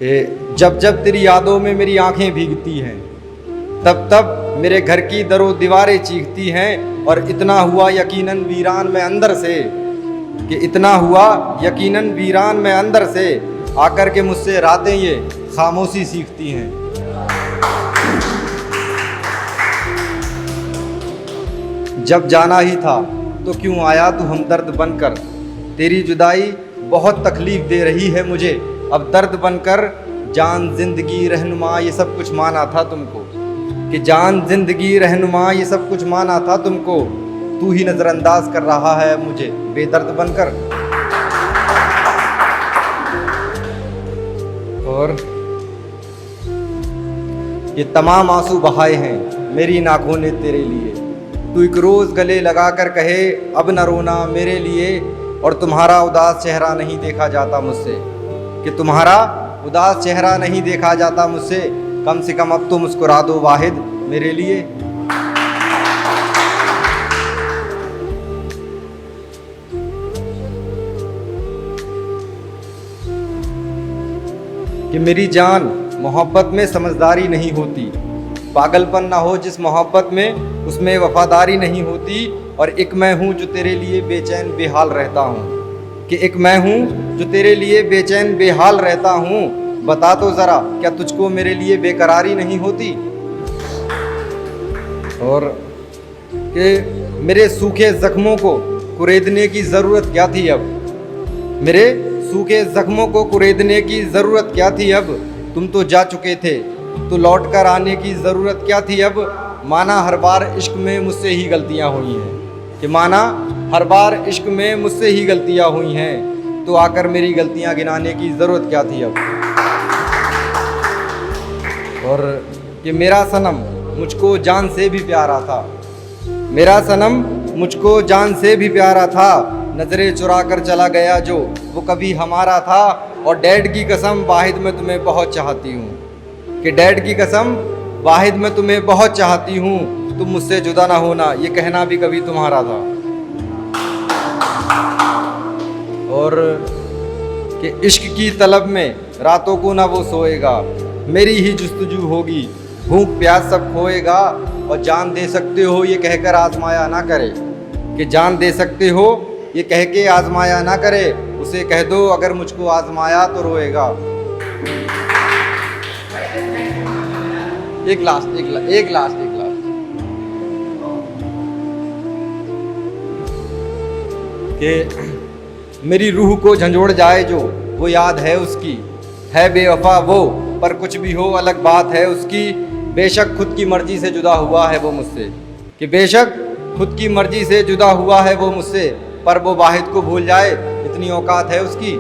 जब जब तेरी यादों में मेरी आंखें भीगती हैं, तब तब मेरे घर की दरों दीवारें चीखती हैं। और इतना हुआ यकीनन वीरान में अंदर से, कि इतना हुआ यकीनन वीरान में अंदर से, आकर के मुझसे रातें ये खामोशी सीखती हैं। जब जाना ही था तो क्यों आया तू हमदर्द बनकर, तेरी जुदाई बहुत तकलीफ दे रही है मुझे अब दर्द बनकर। जान जिंदगी रहनुमा ये सब कुछ माना था तुमको, कि जान जिंदगी रहनुमा ये सब कुछ माना था तुमको, तू ही नज़रअंदाज कर रहा है मुझे बेदर्द बनकर। और ये तमाम आंसू बहाए हैं मेरी आंखों ने तेरे लिए, तू एक रोज़ गले लगा कर कहे अब न रोना मेरे लिए। और तुम्हारा उदास चेहरा नहीं देखा जाता मुझसे, कि तुम्हारा उदास चेहरा नहीं देखा जाता मुझसे, कम से कम अब तो मुस्कुरा दो वाहिद मेरे लिए। कि मेरी जान मोहब्बत में समझदारी नहीं होती, पागलपन ना हो जिस मोहब्बत में उसमें वफादारी नहीं होती। और एक मैं हूँ जो तेरे लिए बेचैन बेहाल रहता हूँ, कि एक मैं हूँ जो तेरे लिए बेचैन बेहाल रहता हूँ। बता तो ज़रा क्या तुझको मेरे लिए बेकरारी नहीं होती। और कि मेरे सूखे ज़ख्मों को कुरेदने की ज़रूरत क्या थी अब, मेरे सूखे ज़ख्मों को कुरेदने की ज़रूरत क्या थी अब, तुम तो जा चुके थे तो लौट कर आने की ज़रूरत क्या थी अब। माना हर बार इश्क में मुझसे ही गलतियाँ हुई हैं, कि माना हर बार इश्क में मुझसे ही गलतियाँ हुई हैं, तो आकर मेरी गलतियाँ गिनाने की ज़रूरत क्या थी अब। और कि मेरा सनम मुझको जान से भी प्यारा था, मेरा सनम मुझको जान से भी प्यारा था, नज़रें चुरा कर चला गया जो वो कभी हमारा था। और डैड की कसम वाहिद मैं तुम्हें बहुत चाहती हूँ, कि डैड की कसम वाहिद मैं तुम्हें बहुत चाहती हूँ, तुम मुझसे जुदा ना होना ये कहना भी कभी तुम्हारा था। और कि इश्क की तलब में रातों को ना वो सोएगा, मेरी ही जुस्तजू होगी भूख प्यास सब खोएगा। और जान दे सकते हो ये कहकर आजमाया ना करे, कि जान दे सकते हो ये कह के आजमाया ना करे, उसे कह दो अगर मुझको आजमाया तो रोएगा। एक लास्ट कि मेरी रूह को झंझोड़ जाए जो वो याद है उसकी, है बेवफा वो पर कुछ भी हो अलग बात है उसकी। बेशक खुद की मर्जी से जुदा हुआ है वो मुझसे, कि बेशक खुद की मर्जी से जुदा हुआ है वो मुझसे, पर वो वाहिद को भूल जाए इतनी औकात है उसकी।